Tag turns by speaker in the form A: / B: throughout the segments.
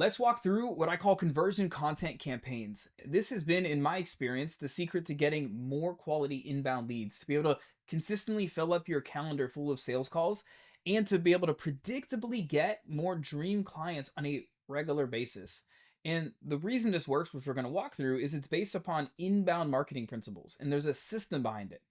A: Let's walk through what I call conversion content campaigns. This has been, in my experience, the secret to getting more quality inbound leads, to be able to consistently fill up your calendar full of sales calls, and to be able to predictably get more dream clients on a regular basis. And the reason this works, which we're going to walk through, is it's based upon inbound marketing principles, and there's a system behind it.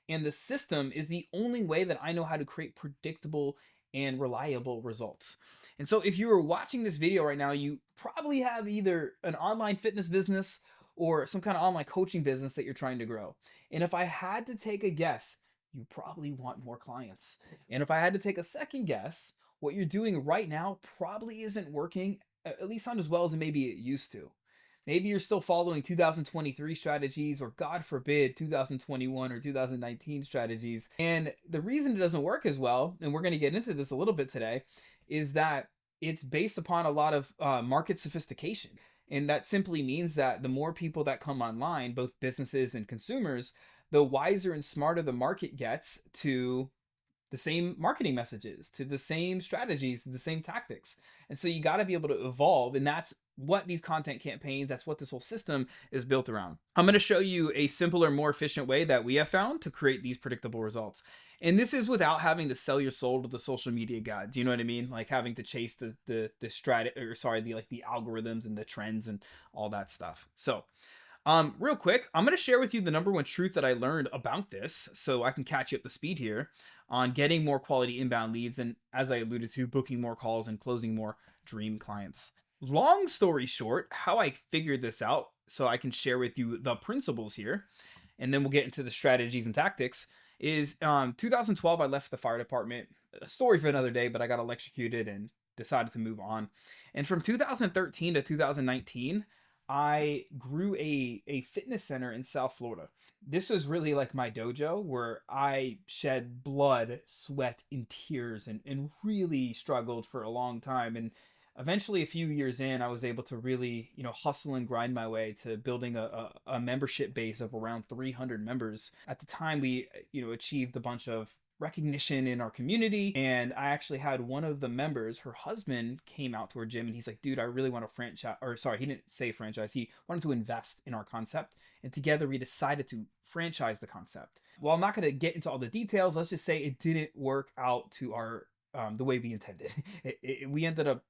A: And the system is the only way that I know how to create predictable and reliable results. And so if you are watching this video right now, you probably have either an online fitness business or some kind of online coaching business that you're trying to grow. And if I had to take a guess, you probably want more clients. And if I had to take a second guess, what you're doing right now probably isn't working, at least not as well as maybe it used to. Maybe you're still following 2023 strategies, or God forbid, 2021 or 2019 strategies. And the reason it doesn't work as well, and we're going to get into this a little bit today, is that it's based upon a lot of market sophistication. And that simply means that the more people that come online, both businesses and consumers, the wiser and smarter the market gets to the same marketing messages, to the same strategies, to the same tactics. And so you got to be able to evolve. And that's what these content campaigns, that's what this whole system is built around. I'm going to show you a simpler, more efficient way that we have found to create these predictable results. And this is without having to sell your soul to the social media gods. You know what I mean? Like having to chase the strat, or sorry, the algorithms and the trends and all that stuff. So real quick, I'm going to share with you the number one truth that I learned about this so I can catch you up to speed here on getting more quality inbound leads, and, as I alluded to, booking more calls and closing more dream clients. Long story short, how I figured this out so I can share with you the principles here, and then we'll get into the strategies and tactics, is 2012, I left the fire department. A story for another day, but I got electrocuted and decided to move on. And from 2013 to 2019, I grew a fitness center in South Florida. This was really like my dojo where I shed blood, sweat, and tears, and really struggled for a long time. And eventually, a few years in, I was able to really, hustle and grind my way to building a membership base of around 300 members. At the time, we, achieved a bunch of recognition in our community, and I actually had one of the members, her husband, came out to our gym and he's like, dude, I really want to franchise, or sorry, he didn't say franchise, he wanted to invest in our concept, and together we decided to franchise the concept. Well, I'm not going to get into all the details. Let's just say it didn't work out to our the way we intended. We ended up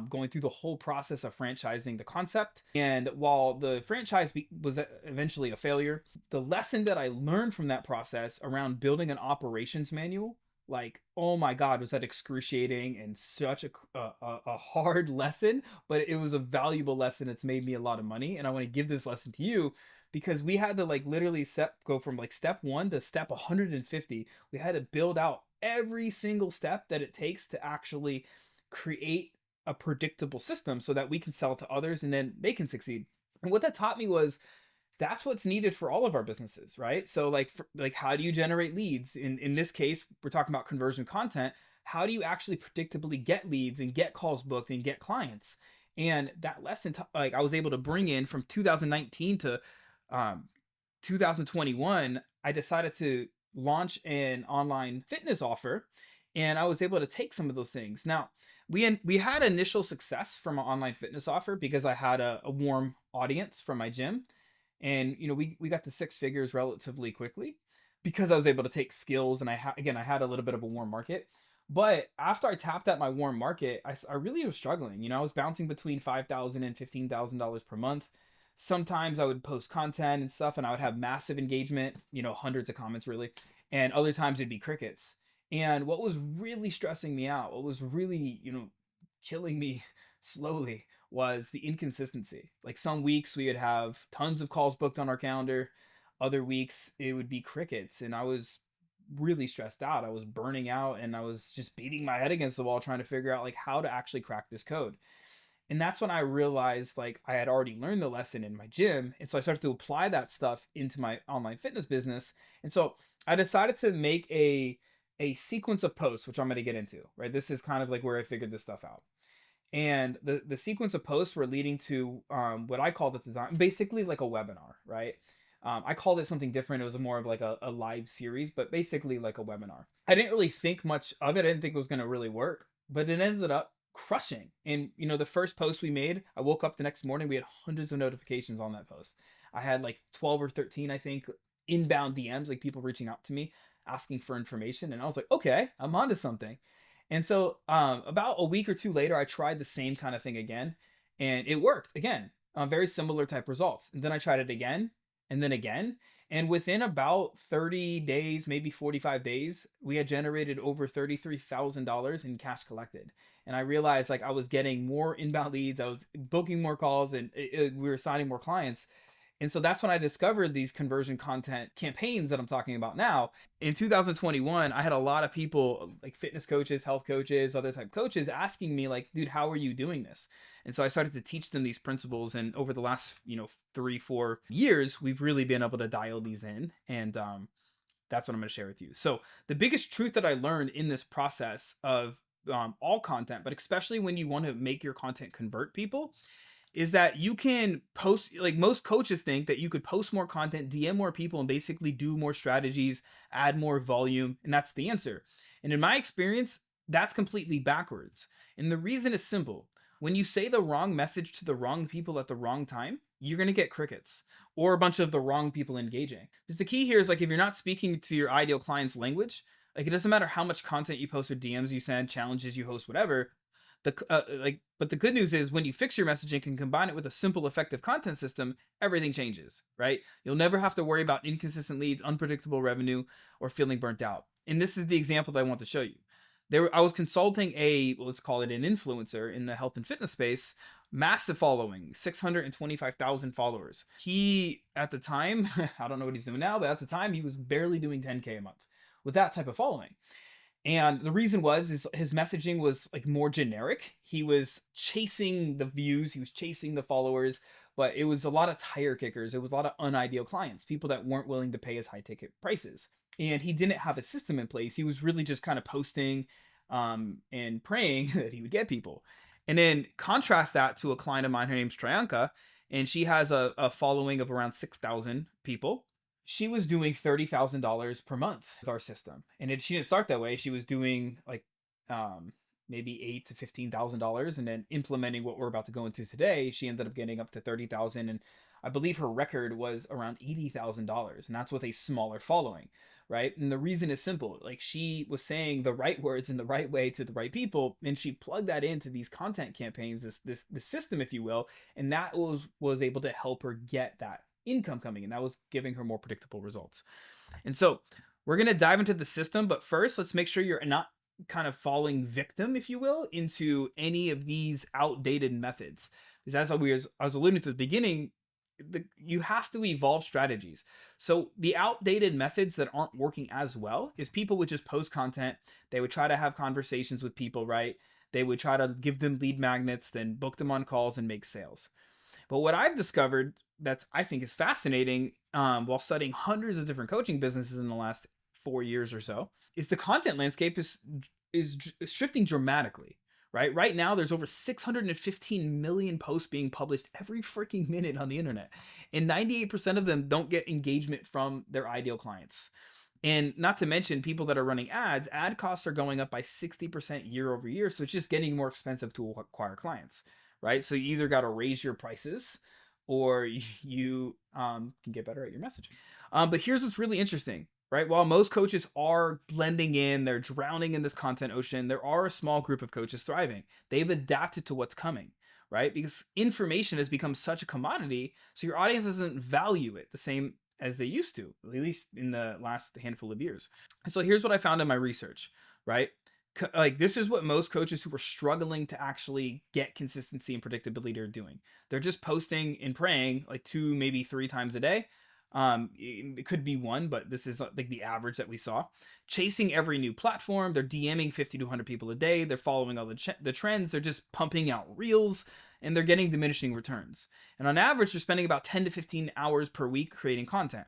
A: going through the whole process of franchising the concept. And while the franchise was eventually a failure, the lesson that I learned from that process around building an operations manual, like, oh my God, was that excruciating and such a hard lesson, but it was a valuable lesson. It's made me a lot of money. And I want to give this lesson to you because we had to like literally go from like step 1 to step 150. We had to build out every single step that it takes to actually create a predictable system so that we can sell to others and then they can succeed. And what that taught me was that's what's needed for all of our businesses, right? So like how do you generate leads? In this case, we're talking about conversion content. How do you actually predictably get leads and get calls booked and get clients? And that lesson, like I was able to bring in from 2019 to 2021, I decided to launch an online fitness offer, and I was able to take some of those things. Now, we had initial success from an online fitness offer because I had a warm audience from my gym, and we got to 6 figures relatively quickly because I was able to take skills, and I had a little bit of a warm market. But after I tapped at my warm market, I really was struggling. I was bouncing between $5,000 and $15,000 per month. Sometimes I would post content and stuff, and I would have massive engagement, hundreds of comments really, and other times it'd be crickets. And what was really stressing me out, what was really, killing me slowly, was the inconsistency. Like some weeks we would have tons of calls booked on our calendar. Other weeks it would be crickets. And I was really stressed out. I was burning out, and I was just beating my head against the wall trying to figure out like how to actually crack this code. And that's when I realized like I had already learned the lesson in my gym. And so I started to apply that stuff into my online fitness business. And so I decided to make a sequence of posts, which I'm going to get into, right? This is kind of like where I figured this stuff out. And the sequence of posts were leading to what I called at the time, basically like a webinar, right? I called it something different. It was more of like a live series, but basically like a webinar. I didn't really think much of it. I didn't think it was going to really work, but it ended up crushing. And the first post we made, I woke up the next morning, we had hundreds of notifications on that post. I had like 12 or 13, I think, inbound DMs, like people reaching out to me asking for information. And I was like, okay, I'm onto something. And so about a week or two later, I tried the same kind of thing again, and it worked again. Very similar type results. And then I tried it again, and then again. And within about 30 days, maybe 45 days, we had generated over $33,000 in cash collected. And I realized like I was getting more inbound leads, I was booking more calls, and we were signing more clients. And so that's when I discovered these conversion content campaigns that I'm talking about now. In 2021, I had a lot of people like fitness coaches, health coaches, other type coaches asking me like, dude, how are you doing this? And so I started to teach them these principles. And over the last, 3, 4 years, we've really been able to dial these in. And that's what I'm going to share with you. So the biggest truth that I learned in this process of all content, but especially when you want to make your content convert people, is that you can post, like most coaches think that you could post more content, DM more people, and basically do more strategies, add more volume, and that's the answer. And in my experience, that's completely backwards. And the reason is simple. When you say the wrong message to the wrong people at the wrong time, you're going to get crickets or a bunch of the wrong people engaging. Because the key here is like if you're not speaking to your ideal client's language, like it doesn't matter how much content you post or DMs you send, challenges you host, whatever, but the good news is when you fix your messaging and combine it with a simple, effective content system, everything changes, right? You'll never have to worry about inconsistent leads, unpredictable revenue, or feeling burnt out. And this is the example that I want to show you. I was consulting let's call it an influencer in the health and fitness space, massive following, 625,000 followers. He, at the time, I don't know what he's doing now, but at the time, he was barely doing 10K a month with that type of following. And the reason is his messaging was like more generic. He was chasing the views, he was chasing the followers, but it was a lot of tire kickers. It was a lot of unideal clients, people that weren't willing to pay his high ticket prices. And he didn't have a system in place. He was really just kind of posting and praying that he would get people. And then contrast that to a client of mine, her name's Trianka, and she has a following of around 6,000 people. She was doing $30,000 per month with our system. And she didn't start that way. She was doing like maybe $8,000 to $15,000. And then implementing what we're about to go into today, she ended up getting up to 30,000. And I believe her record was around $80,000. And that's with a smaller following, right? And the reason is simple. Like she was saying the right words in the right way to the right people. And she plugged that into these content campaigns, this system, if you will. And that was able to help her get that income coming in. That was giving her more predictable results. And so we're going to dive into the system, but first let's make sure you're not kind of falling victim, if you will, into any of these outdated methods. Because as I was alluding to at the beginning, you have to evolve strategies. So the outdated methods that aren't working as well is people would just post content. They would try to have conversations with people, right? They would try to give them lead magnets, then book them on calls and make sales. But what I've discovered that I think is fascinating while studying hundreds of different coaching businesses in the last 4 years or so is the content landscape is shifting dramatically. Right now, there's over 615 million posts being published every freaking minute on the internet, and 98% of them don't get engagement from their ideal clients. And not to mention people that are running ads, ad costs are going up by 60% year over year. So it's just getting more expensive to acquire clients, right? So you either got to raise your prices or you can get better at your messaging. But here's what's really interesting, right? While most coaches are blending in, they're drowning in this content ocean, there are a small group of coaches thriving. They've adapted to what's coming, right? Because information has become such a commodity, so your audience doesn't value it the same as they used to, at least in the last handful of years. And so here's what I found in my research, right? Like this is what most coaches who were struggling to actually get consistency and predictability are doing. They're just posting and praying like 2, maybe 3 times a day. It could be 1, but this is like the average that we saw. Chasing every new platform. They're DMing 50 to 100 people a day. They're following all the trends. They're just pumping out reels, and they're getting diminishing returns. And on average, they're spending about 10 to 15 hours per week creating content.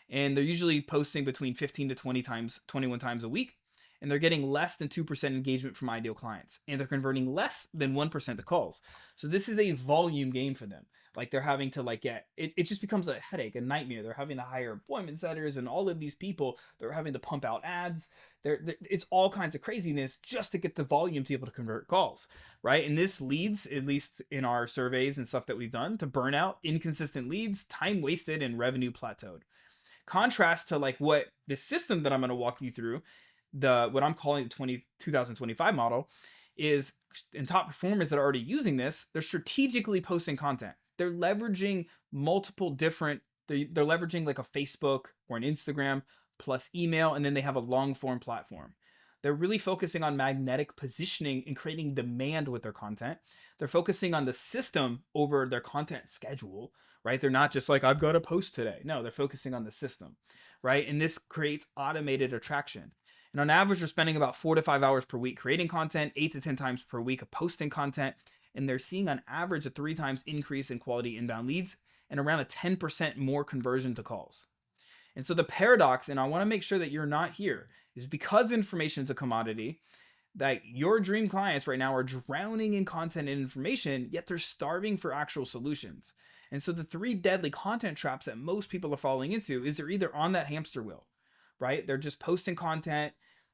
A: And they're usually posting between 15 to 21 times a week. And they're getting less than 2% engagement from ideal clients. And they're converting less than 1% to calls. So this is a volume game for them. Like they're having to like get it just becomes a headache, a nightmare. They're having to hire appointment setters and all of these people. They're having to pump out ads. It's all kinds of craziness just to get the volume to be able to convert calls, right? And this leads, at least in our surveys and stuff that we've done, to burnout, inconsistent leads, time wasted, and revenue plateaued. Contrast to like what the system that I'm going to walk you through, the what I'm calling the 2025 model, is in top performers that are already using this, they're strategically posting content. They're leveraging multiple different, they're leveraging like a Facebook or an Instagram plus email, and then they have a long form platform. They're really focusing on magnetic positioning and creating demand with their content. They're focusing on the system over their content schedule, right? They're not just like, I've got to post today. No, they're focusing on the system, right? And this creates automated attraction. And on average, they're spending about 4 to 5 hours per week creating content, 8 to 10 times per week of posting content. And they're seeing on average a 3 times increase in quality inbound leads and around a 10% more conversion to calls. And so the paradox, and I want to make sure that you're not here, is because information is a commodity, that your dream clients right now are drowning in content and information, yet they're starving for actual solutions. And so the three deadly content traps that most people are falling into is they're either on that hamster wheel, right? They're just posting content,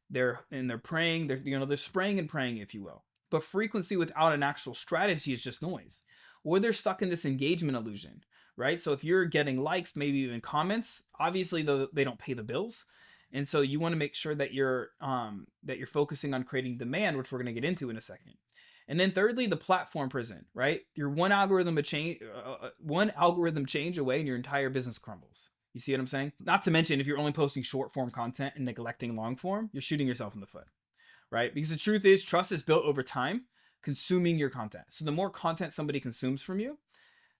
A: they're praying, they're spraying and praying, if you will. But frequency without an actual strategy is just noise. Or they're stuck in this engagement illusion, right? So if you're getting likes, maybe even comments, obviously they don't pay the bills. And so you want to make sure that you're focusing on creating demand, which we're going to get into in a second. And then thirdly, the platform prison, right? You're one algorithm change away and your entire business crumbles. You see what I'm saying? Not to mention, if you're only posting short form content and neglecting long form, you're shooting yourself in the foot, right? Because the truth is, trust is built over time, consuming your content. So the more content somebody consumes from you,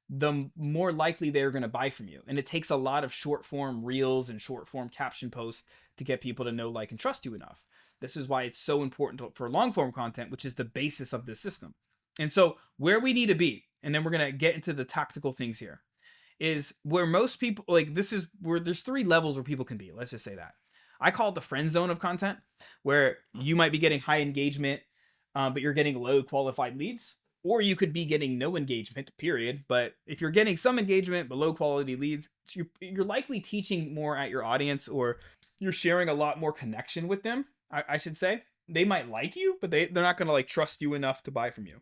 A: the more likely they're going to buy from you. And it takes a lot of short form reels and short form caption posts to get people to know, like, and trust you enough. This is why it's so important for long form content, which is the basis of this system. And so where we need to be, and then we're going to get into the tactical things here, is where most people, like, this is where there's 3 levels where people can be. Let's just say that. I call it the friend zone of content, where you might be getting high engagement, but you're getting low qualified leads. Or you could be getting no engagement, period. But if you're getting some engagement but low quality leads, you're likely teaching more at your audience, or you're sharing a lot more connection with them, I should say. They might like you, but they're not going to like trust you enough to buy from you.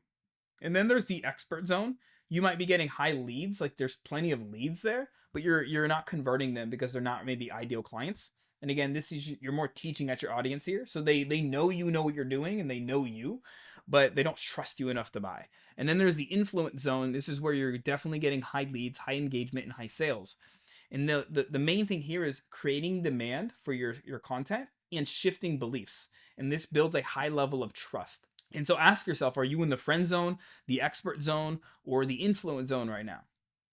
A: And then there's the expert zone. You might be getting high leads, like there's plenty of leads there, but you're not converting them because they're not maybe ideal clients. And again, this is, you're more teaching at your audience here. So they know you know what you're doing and they know you, but they don't trust you enough to buy. And then there's the influence zone. This is where you're definitely getting high leads, high engagement, and high sales. And the main thing here is creating demand for your content and shifting beliefs. And this builds a high level of trust. And so ask yourself, are you in the friend zone, the expert zone, or the influence zone right now?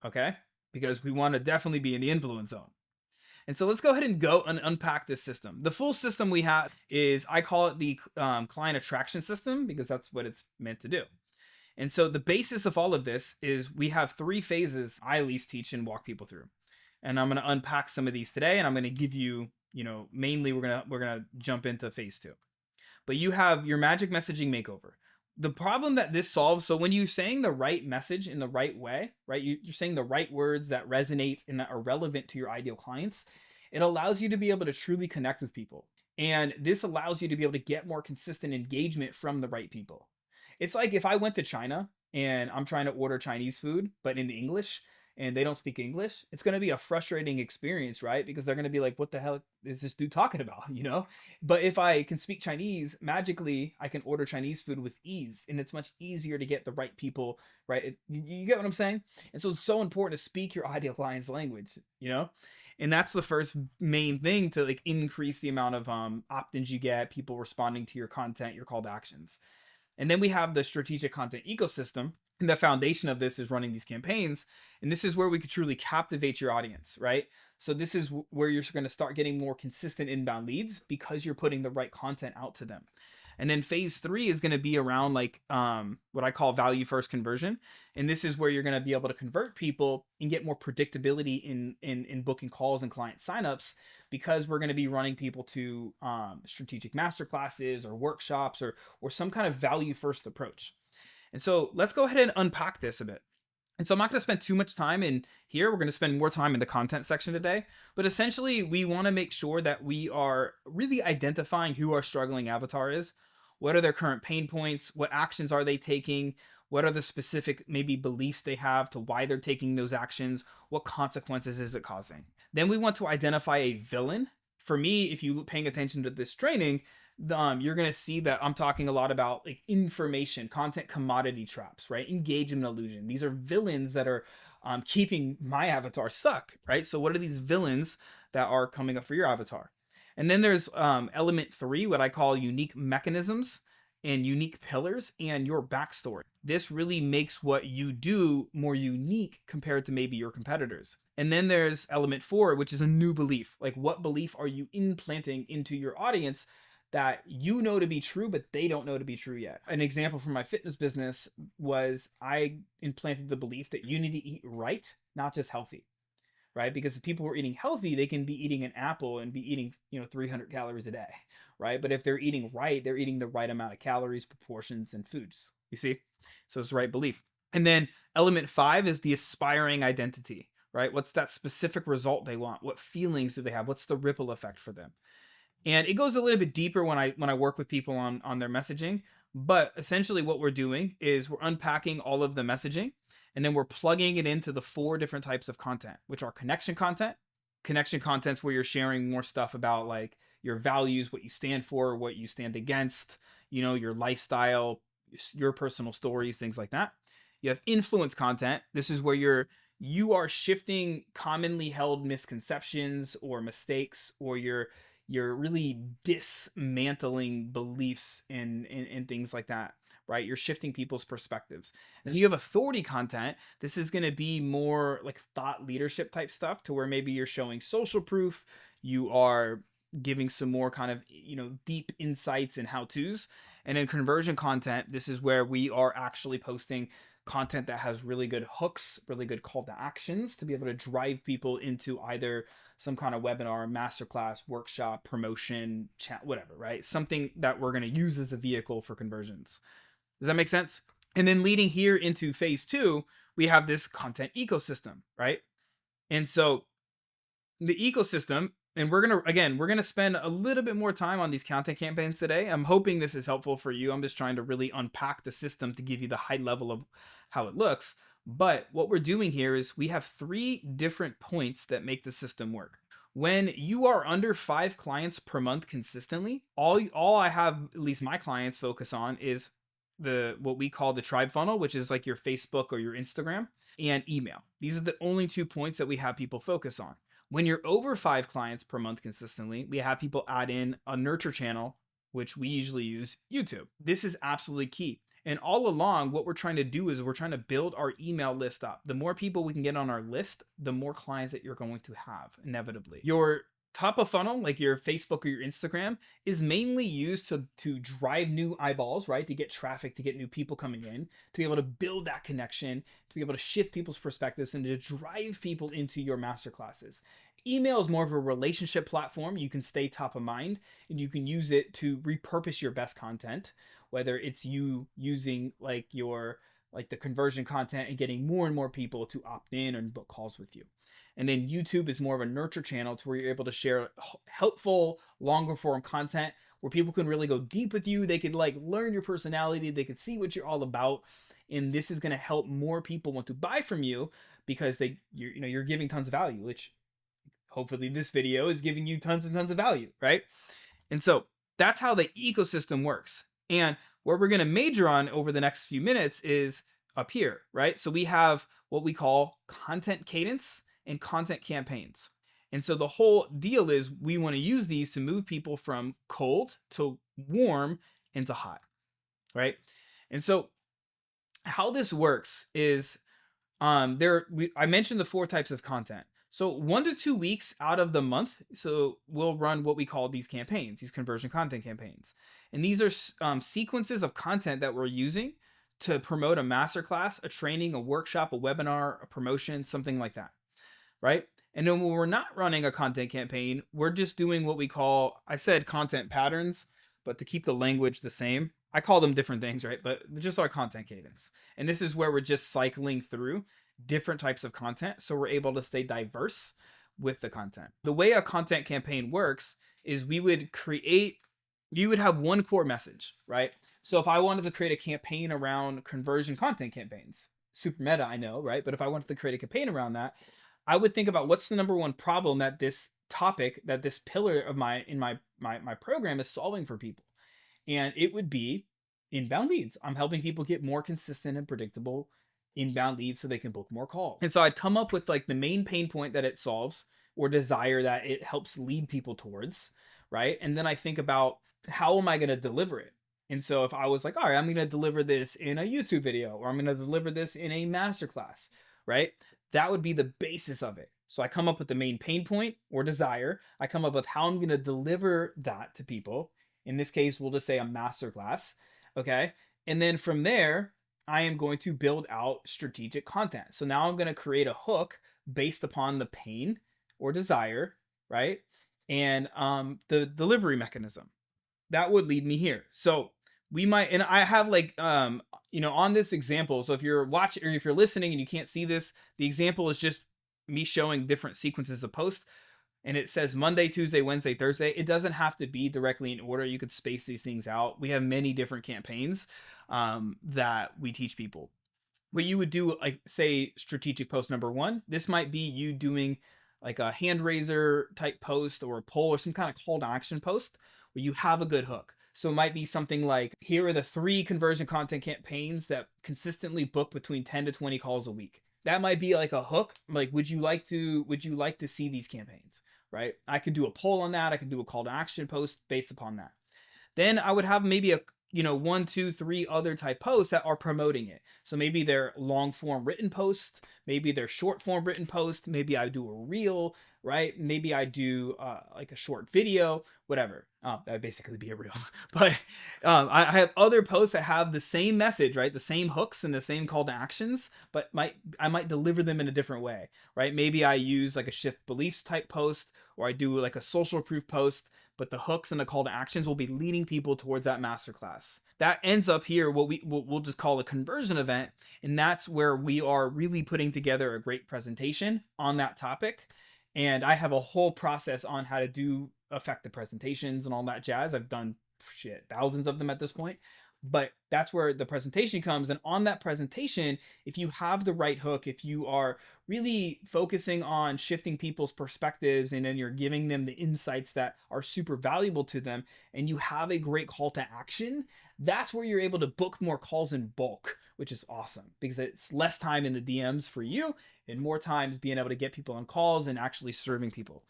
A: Okay? Because we want to definitely be in the influence zone. And so let's go ahead and go and unpack this system. The full system we have is, I call it the client attraction system, because that's what it's meant to do. And so the basis of all of this is we have 3 phases I at least teach and walk people through. And I'm going to unpack some of these today, and I'm going to give you, mainly we're going to jump into phase 2. But you have your magic messaging makeover. The problem that this solves, so when you're saying the right message in the right way, right, you're saying the right words that resonate and that are relevant to your ideal clients, it allows you to be able to truly connect with people. And this allows you to be able to get more consistent engagement from the right people. It's like if I went to China and I'm trying to order Chinese food, but in English, and they don't speak English, it's going to be a frustrating experience, right? Because they're going to be like, what the hell is this dude talking about, But if I can speak Chinese, magically, I can order Chinese food with ease, and it's much easier to get the right people, right? You get what I'm saying? And so it's so important to speak your ideal client's language, And that's the first main thing to like increase the amount of opt-ins you get, people responding to your content, your call to actions. And then we have the strategic content ecosystem. And the foundation of this is running these campaigns. And this is where we could truly captivate your audience, right? So this is where you're going to start getting more consistent inbound leads because you're putting the right content out to them. And then phase 3 is going to be around like what I call value first conversion. And this is where you're going to be able to convert people and get more predictability in booking calls and client signups, because we're going to be running people to strategic masterclasses or workshops or some kind of value first approach. And so let's go ahead and unpack this a bit. And so I'm not going to spend too much time in here. We're going to spend more time in the content section today. But essentially, we want to make sure that we are really identifying who our struggling avatar is. What are their current pain points? What actions are they taking? What are the specific maybe beliefs they have to why they're taking those actions? What consequences is it causing? Then we want to identify a villain. For me, if you're paying attention to this training, you're going to see that I'm talking a lot about like information, content commodity traps, right? Engagement illusion. These are villains that are keeping my avatar stuck, right? So, what are these villains that are coming up for your avatar? And then there's element three, what I call unique mechanisms and unique pillars and your backstory. This really makes what you do more unique compared to maybe your competitors. And then there's element four, which is a new belief. Like, what belief are you implanting into your audience that you know to be true, but they don't know to be true yet? An example from my fitness business was I implanted the belief that you need to eat right, not just healthy, right? Because if people were eating healthy, they can be eating an apple and be eating, 300 calories a day, right? But if they're eating right, they're eating the right amount of calories, proportions, and foods. You see? So it's the right belief. And then element five is the aspiring identity, right? What's that specific result they want? What feelings do they have? What's the ripple effect for them? And it goes a little bit deeper when I work with people on their messaging. But essentially, what we're doing is we're unpacking all of the messaging, and then we're plugging it into the four different types of content, which are connection content. Connection content's where you're sharing more stuff about like your values, what you stand for, what you stand against, your lifestyle, your personal stories, things like that. You have influence content. This is where you are shifting commonly held misconceptions or mistakes, or you're really dismantling beliefs and things like that, right? You're shifting people's perspectives. And you have authority content. This is going to be more like thought leadership type stuff, to where maybe you're showing social proof, you are giving some more kind of, deep insights and how to's. And in conversion content, this is where we are actually posting content that has really good hooks, really good call to actions to be able to drive people into either some kind of webinar, masterclass, workshop, promotion, chat, whatever, right? Something that we're going to use as a vehicle for conversions. Does that make sense? And then leading here into phase two, we have this content ecosystem, right? And so the ecosystem, and we're gonna spend a little bit more time on these content campaigns today. I'm hoping this is helpful for you. I'm just trying to really unpack the system to give you the high level of how it looks. But what we're doing here is we have three different points that make the system work. When you are under 5 clients per month consistently, all I have, at least my clients, focus on is the what we call the tribe funnel, which is like your Facebook or your Instagram, and email. These are the only 2 points that we have people focus on. When you're over 5 clients per month consistently, we have people add in a nurture channel, which we usually use YouTube. This is absolutely key. And all along, what we're trying to do is we're trying to build our email list up. The more people we can get on our list, the more clients that you're going to have, inevitably. Your top of funnel, like your Facebook or your Instagram, is mainly used to drive new eyeballs, right? To get traffic, to get new people coming in, to be able to build that connection, to be able to shift people's perspectives, and to drive people into your masterclasses. Email is more of a relationship platform. You can stay top of mind, and you can use it to repurpose your best content, whether it's you using like the conversion content and getting more and more people to opt in and book calls with you. And then YouTube is more of a nurture channel, to where you're able to share helpful, longer form content where people can really go deep with you. They could like learn your personality, they could see what you're all about. And this is going to help more people want to buy from you, because you're giving tons of value, which hopefully this video is giving you tons and tons of value, right? And so that's how the ecosystem works. And where we're going to major on over the next few minutes is up here, right? So we have what we call content cadence and content campaigns. And so the whole deal is we want to use these to move people from cold to warm into hot, right? And so how this works is I mentioned the 4 types of content. So 1 to 2 weeks out of the month, so we'll run what we call these campaigns, these conversion content campaigns. And these are sequences of content that we're using to promote a masterclass, a training, a workshop, a webinar, a promotion, something like that, right? And then when we're not running a content campaign, we're just doing what we call, I said content patterns, but to keep the language the same, I call them different things, right? But just our content cadence. And this is where we're just cycling through different types of content. So we're able to stay diverse with the content. The way a content campaign works is you would have one core message, right? So if I wanted to create a campaign around conversion content campaigns, super meta, I know, right? But if I wanted to create a campaign around that, I would think about what's the number one problem that this topic, that this pillar of my program is solving for people. And it would be inbound leads. I'm helping people get more consistent and predictable inbound leads so they can book more calls. And so I'd come up with like the main pain point that it solves or desire that it helps lead people towards, right? And then I think about how am I going to deliver it? And so if I was like, all right, I'm going to deliver this in a YouTube video, or I'm going to deliver this in a masterclass, right? That would be the basis of it. So I come up with the main pain point or desire. I come up with how I'm going to deliver that to people. In this case, we'll just say a masterclass. Okay. And then from there, I am going to build out strategic content. So now I'm going to create a hook based upon the pain or desire, right? And the delivery mechanism that would lead me here. So we might, and I have like, on this example. So if you're watching or if you're listening and you can't see this, the example is just me showing different sequences of post. And it says Monday, Tuesday, Wednesday, Thursday. It doesn't have to be directly in order. You could space these things out. We have many different campaigns that we teach people. What you would do, like say strategic post number one, this might be you doing like a hand raiser type post or a poll or some kind of call to action post where you have a good hook. So it might be something like, here are the 3 conversion content campaigns that consistently book between 10 to 20 calls a week. That might be like a hook. Like, would you like to see these campaigns? Right? I could do a poll on that. I could do a call to action post based upon that. Then I would have maybe a 1, 2, 3 other type posts that are promoting it. So maybe they're long form written posts, maybe they're short form written posts, maybe I do a reel, right? Maybe I do like a short video, whatever. That would basically be a reel. But I have other posts that have the same message, right? The same hooks and the same call to actions, but I might deliver them in a different way, right? Maybe I use like a shift beliefs type post, or I do like a social proof post, but the hooks and the call to actions will be leading people towards that masterclass. That ends up here, what we'll just call a conversion event. And that's where we are really putting together a great presentation on that topic. And I have a whole process on how to do effective presentations and all that jazz. I've done thousands of them at this point. But that's where the presentation comes. And on that presentation, if you have the right hook, if you are really focusing on shifting people's perspectives and then you're giving them the insights that are super valuable to them, and you have a great call to action, that's where you're able to book more calls in bulk, which is awesome because it's less time in the DMs for you and more times being able to get people on calls and actually serving people.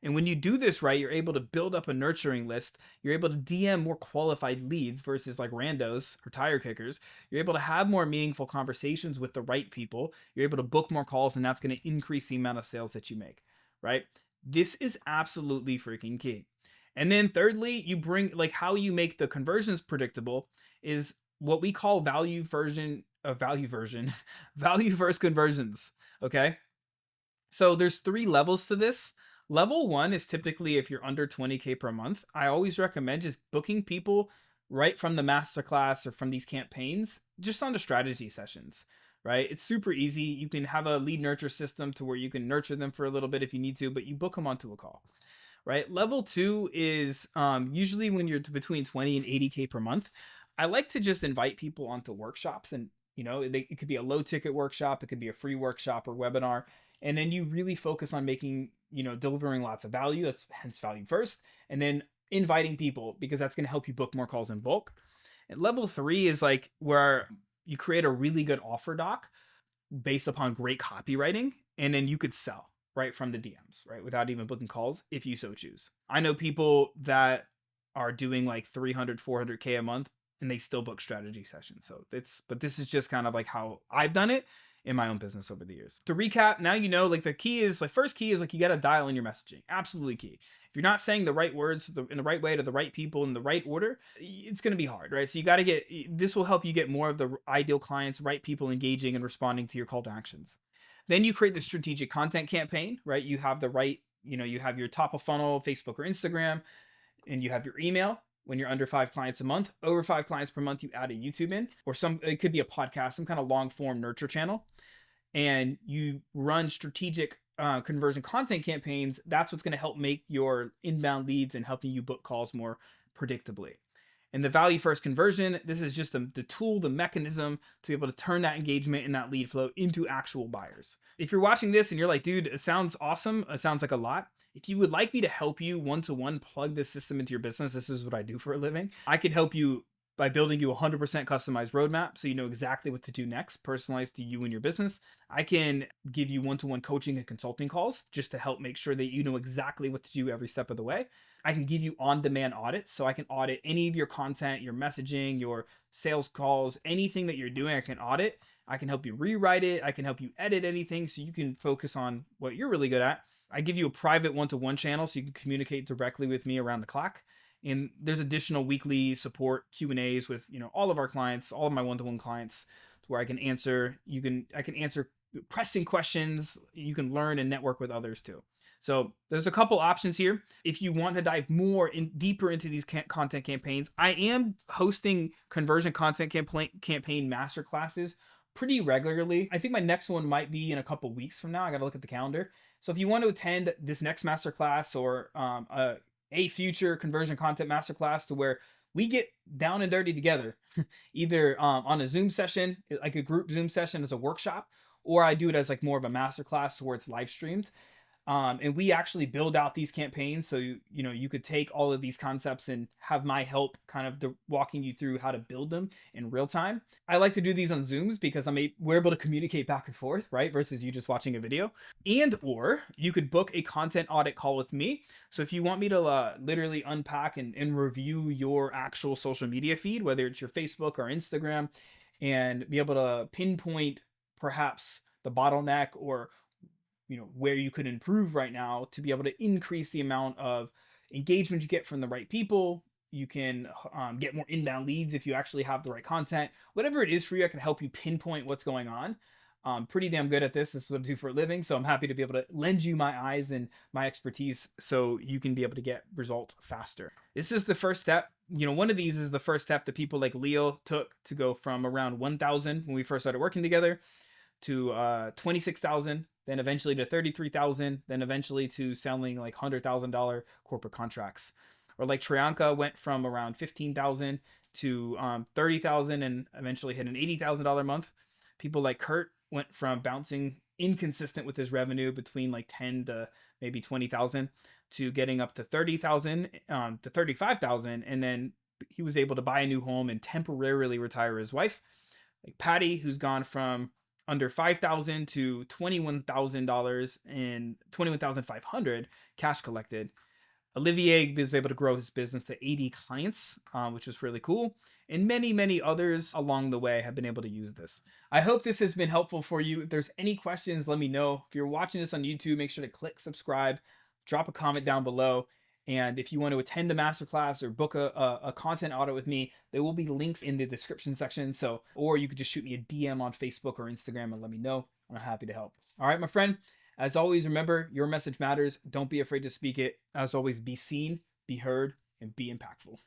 A: And when you do this right, you're able to build up a nurturing list. You're able to DM more qualified leads versus like randos or tire kickers. You're able to have more meaningful conversations with the right people. You're able to book more calls, and that's going to increase the amount of sales that you make, right? This is absolutely freaking key. And then thirdly, you bring like how you make the conversions predictable is what we call value first conversions. Okay. So there's 3 levels to this. Level 1 is typically if you're under 20K per month. I always recommend just booking people right from the masterclass or from these campaigns, just on the strategy sessions, right? It's super easy. You can have a lead nurture system to where you can nurture them for a little bit if you need to, but you book them onto a call, right? Level 2 is usually when you're between 20 and 80K per month. I like to just invite people onto workshops, and it could be a low ticket workshop, it could be a free workshop or webinar. And then you really focus on making, delivering lots of value. That's hence value first. And then inviting people, because that's going to help you book more calls in bulk. And level 3 is like where you create a really good offer doc based upon great copywriting. And then you could sell right from the DMs, right? Without even booking calls if you so choose. I know people that are doing like 300, 400K a month and they still book strategy sessions. But this is just kind of like how I've done it in my own business over the years. To recap, now like the key is like first key is like you got to dial in your messaging. Absolutely key. If you're not saying the right words in the right way to the right people in the right order, it's going to be hard, right? So you got to this will help you get more of the ideal clients, right people engaging and responding to your call to actions. Then you create the strategic content campaign, right? You have the right, you have your top of funnel, Facebook or Instagram, and you have your email. When you're under 5 clients a month, over 5 clients per month, you add a YouTube in, or it could be a podcast, some kind of long form nurture channel. and you run strategic conversion content campaigns, that's what's going to help make your inbound leads and helping you book calls more predictably. And the value first conversion, this is just the tool, the mechanism to be able to turn that engagement and that lead flow into actual buyers. If you're watching this and you're like, dude, it sounds awesome, it sounds like a lot. If you would like me to help you one-to-one plug this system into your business, this is what I do for a living. I can help you by building you a 100% customized roadmap so you know exactly what to do next, personalized to you and your business. I can give you one-to-one coaching and consulting calls just to help make sure that you know exactly what to do every step of the way. I can give you on-demand audits, so I can audit any of your content, your messaging, your sales calls, anything that you're doing, I can audit. I can help you rewrite it. I can help you edit anything so you can focus on what you're really good at. I give you a private one-to-one channel so you can communicate directly with me around the clock. And there's additional weekly support Q&As with, all of our clients, all of my one-to-one clients, to where I can answer pressing questions. You can learn and network with others too. So there's a couple options here. If you want to dive deeper into these content campaigns, I am hosting conversion content campaign masterclasses pretty regularly. I think my next one might be in a couple weeks from now. I got to look at the calendar. So if you want to attend this next masterclass or a future conversion content masterclass to where we get down and dirty together, either on a Zoom session, like a group Zoom session as a workshop, or I do it as like more of a masterclass to where it's live streamed. And we actually build out these campaigns so you could take all of these concepts and have my help kind of walking you through how to build them in real time. I like to do these on Zooms because we're able to communicate back and forth, right? Versus you just watching a video. And or you could book a content audit call with me. So if you want me to literally unpack and review your actual social media feed, whether it's your Facebook or Instagram, and be able to pinpoint perhaps the bottleneck or where you could improve right now to be able to increase the amount of engagement you get from the right people. You can get more inbound leads if you actually have the right content. Whatever it is for you, I can help you pinpoint what's going on. I'm pretty damn good at this. This is what I do for a living. So I'm happy to be able to lend you my eyes and my expertise so you can be able to get results faster. This is the first step. One of these is the first step that people like Leo took to go from around 1,000 when we first started working together to 26,000, then eventually to 33,000, then eventually to selling like $100,000 corporate contracts. Or like Trianka went from around 15,000 to 30,000 and eventually hit an $80,000 month. People like Kurt went from bouncing inconsistent with his revenue between like 10 to maybe 20,000 to getting up to 30,000 to 35,000, and then he was able to buy a new home and temporarily retire his wife. Like Patty, who's gone from under 5,000 to $21,000 and 21,500 cash collected. Olivier was able to grow his business to 80 clients, which is really cool. And many, many others along the way have been able to use this. I hope this has been helpful for you. If there's any questions, let me know. If you're watching this on YouTube, make sure to click subscribe, drop a comment down below. And if you want to attend the masterclass or book a content audit with me, there will be links in the description section. Or you could just shoot me a DM on Facebook or Instagram and let me know. I'm happy to help. All right, my friend. As always, remember, your message matters. Don't be afraid to speak it. As always, be seen, be heard, and be impactful.